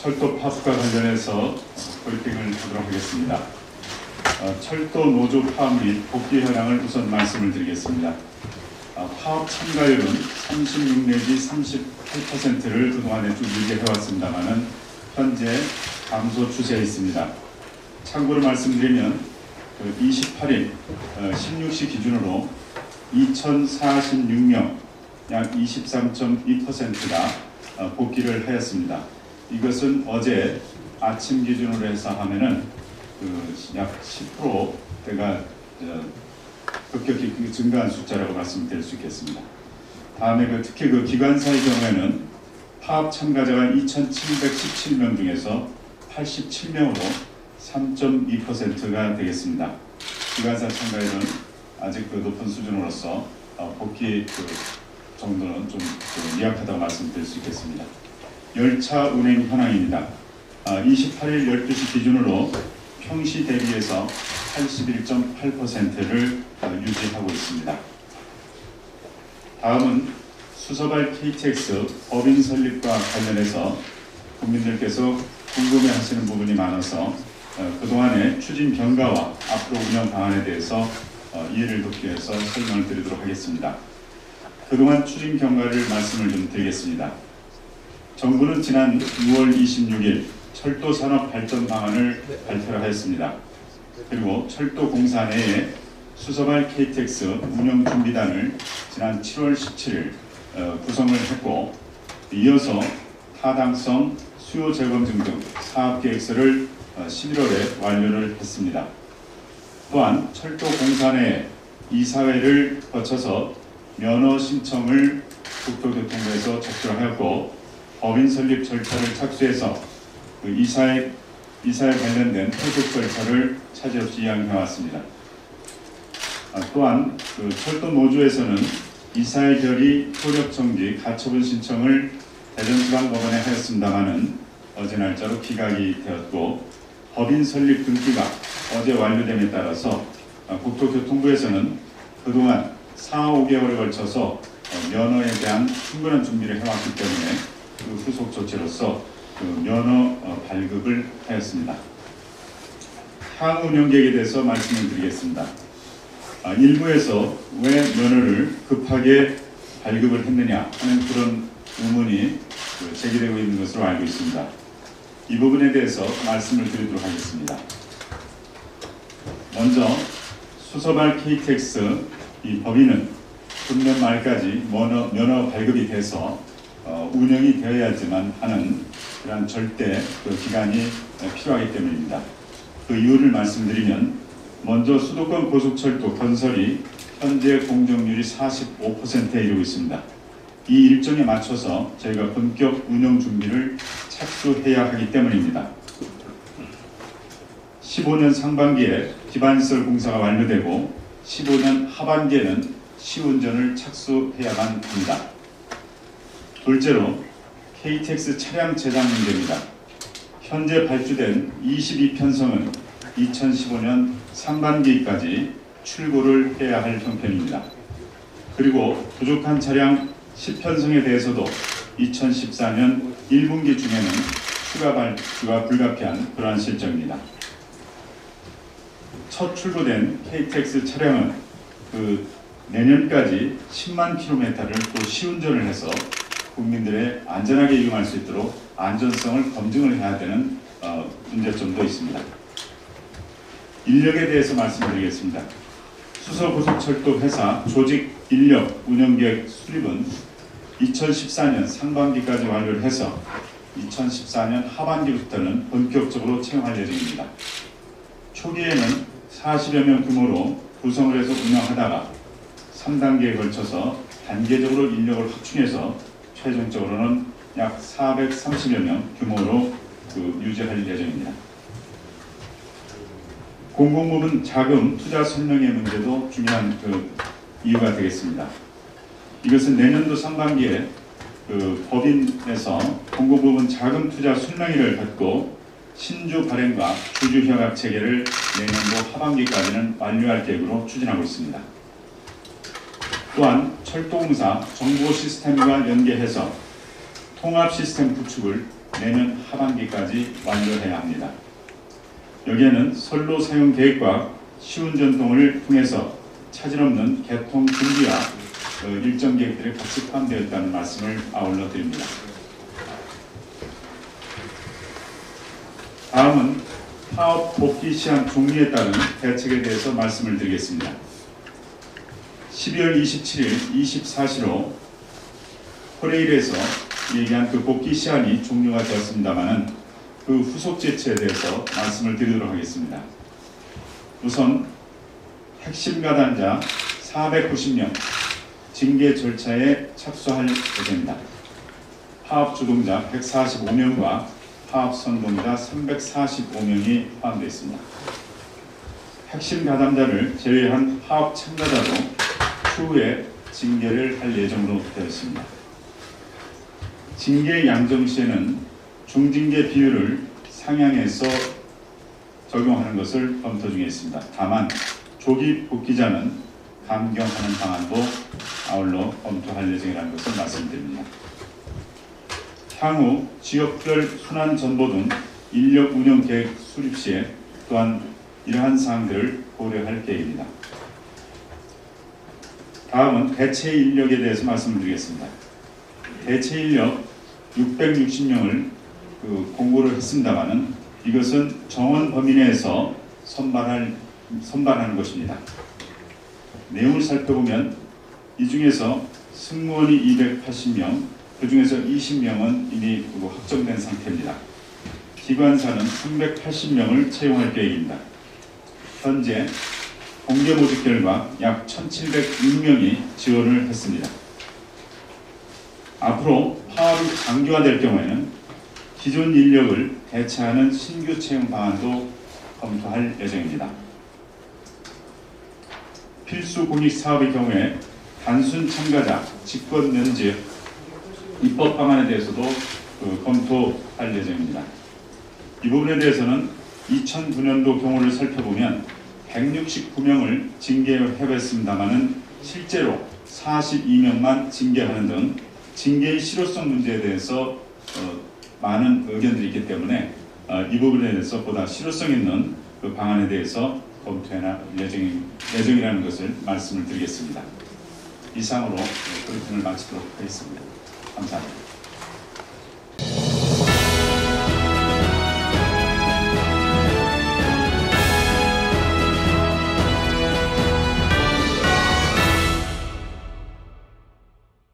철도 파업과 관련해서 브리핑을 하도록 하겠습니다. 철도 노조 파업 및 복귀 현황을 우선 말씀을 드리겠습니다. 파업 참가율은 36 내지 38%를 그동안에 쭉 유지해왔습니다만은 현재 감소 추세에 있습니다. 참고로 말씀드리면 28일 16시 기준으로 2046명 약 23.2%가 복귀를 하였습니다. 이것은 어제 아침 기준으로 해서 하면은 약 10%대가 급격히 증가한 숫자라고 말씀드릴 수 있겠습니다. 다음에 특히 기관사의 경우에는 파업 참가자가 2,717명 중에서 87명으로 3.2%가 되겠습니다. 기관사 참가율은 아직 높은 수준으로서 복귀 정도는 좀 미약하다고 말씀드릴 수 있겠습니다. 열차 운행 현황입니다. 28일 12시 기준으로 평시 대비해서 81.8%를 유지하고 있습니다. 다음은 수서발 KTX 법인 설립과 관련해서 국민들께서 궁금해하시는 부분이 많아서 그동안의 추진 경과와 앞으로 운영 방안에 대해서 이해를 돕기 위해서 설명을 드리도록 하겠습니다. 그동안 추진 경과를 말씀을 좀 드리겠습니다. 정부는 지난 6월 26일 철도 산업 발전 방안을 발표를 하였습니다. 그리고 철도공사 내에 수서발 KTX 운영 준비단을 지난 7월 17일 구성을 했고, 이어서 타당성, 수요 재검증 등 사업 계획서를 11월에 완료를 했습니다. 또한 철도공사 내 이사회를 거쳐서 면허 신청을 국토교통부에서 접수하였고, 법인 설립 절차를 착수해서 이사에 관련된 회속 절차를 차질없이 이행해왔습니다. 또한 철도 노조에서는 이사회 결의 효력 정지 가처분 신청을 대전지방법원에 하였습니다마는 어제 날짜로 기각이 되었고, 법인 설립 등기가 어제 완료됨에 따라서 국토교통부에서는 그동안 4, 5개월에 걸쳐서 면허에 대한 충분한 준비를 해왔기 때문에 후속 조치로서 면허 발급을 하였습니다. 향후 운영 계획에 대해서 말씀을 드리겠습니다. 일부에서 왜 면허를 급하게 발급을 했느냐 하는 그런 의문이 제기되고 있는 것으로 알고 있습니다. 이 부분에 대해서 말씀을 드리도록 하겠습니다. 먼저 수서발 KTX 이 법인은 금년 말까지 면허 발급이 돼서 운영이 되어야지만 하는 그런 절대 기간이 필요하기 때문입니다. 그 이유를 말씀드리면, 먼저 수도권 고속철도 건설이 현재 공정률이 45%에 이르고 있습니다. 이 일정에 맞춰서 저희가 본격 운영 준비를 착수해야 하기 때문입니다. 15년 상반기에 기반시설 공사가 완료되고 15년 하반기에는 시운전을 착수해야만 합니다. 둘째로 KTX 차량 제작 문제입니다. 현재 발주된 22편성은 2015년 상반기까지 출고를 해야 할 형편입니다. 그리고 부족한 차량 10편성에 대해서도 2014년 1분기 중에는 추가 발주가 불가피한 그러한 실정입니다. 첫 출고된 KTX 차량은 내년까지 10만 킬로미터를 또 시운전을 해서 국민들의 안전하게 이용할 수 있도록 안전성을 검증을 해야 되는 문제점도 있습니다. 인력에 대해서 말씀드리겠습니다. 수서고속철도 회사 조직 인력 운영계획 수립은 2014년 상반기까지 완료를 해서 2014년 하반기부터는 본격적으로 채용할 예정입니다. 초기에는 40여 명 규모로 구성을 해서 운영하다가 3단계에 걸쳐서 단계적으로 인력을 확충해서 최종적으로는 약 430여 명 규모로 유지할 예정입니다. 공공부문 자금 투자 설명의 문제도 중요한 이유가 되겠습니다. 이것은 내년도 상반기에 법인에서 공공부문 자금 투자 설명회를 갖고 신주 발행과 주주 협약 체계를 내년도 하반기까지는 완료할 계획으로 추진하고 있습니다. 또한 철도공사 정보 시스템과 연계해서 통합 시스템 구축을 내년 하반기까지 완료해야 합니다. 여기에는 선로 사용 계획과 시운전동을 통해서 차질 없는 개통 준비와 일정 계획들이 같이 포함되어 있다는 말씀을 아울러 드립니다. 다음은 파업 복귀 시한 종료에 따른 대책에 대해서 말씀을 드리겠습니다. 12월 27일 24시로 코레일에서 얘기한 그 복귀 시한이 종료가 되었습니다마는 그 후속 조치에 대해서 말씀을 드리도록 하겠습니다. 우선 핵심 가담자 490명 징계 절차에 착수할 예정입니다. 파업 주동자 145명과 파업 선동자 345명이 포함되어 있습니다. 핵심 가담자를 제외한 파업 참가자도 추후에 징계를 할 예정으로 되어 있습니다. 징계 양정 시에는 중징계 비율을 상향해서 적용하는 것을 검토 중에 있습니다. 다만 조기 복귀자는 감경하는 방안도 아울러 검토할 예정이라는 것을 말씀드립니다. 향후 지역별 순환 전보 등 인력 운영 계획 수립 시에 또한 이러한 사항들을 고려할 계획입니다. 다음은 대체 인력에 대해서 말씀을 드리겠습니다. 대체 인력 660명을 공고를 했습니다마는 이것은 정원 범위 내에서 선발하는 것입니다. 내용을 살펴보면 이 중에서 승무원이 280명, 그 중에서 20명은 이미 확정된 상태입니다. 기관사는 380명을 채용할 계획입니다. 현재 공개 모집 결과 약 1,706명이 지원을 했습니다. 앞으로 파업이 장기화될 경우에는 기존 인력을 대체하는 신규 채용 방안도 검토할 예정입니다. 필수 공익 사업의 경우에 단순 참가자, 직권 면제, 입법 방안에 대해서도 검토할 예정입니다. 이 부분에 대해서는 2009년도 경우를 살펴보면 169명을 징계해봤습니다마는 실제로 42명만 징계하는 등 징계의 실효성 문제에 대해서 많은 의견들이 있기 때문에 이 부분에 대해서 보다 실효성 있는 그 방안에 대해서 검토할 예정이라는 것을 말씀을 드리겠습니다. 이상으로 브리핑을 마치도록 하겠습니다. 감사합니다.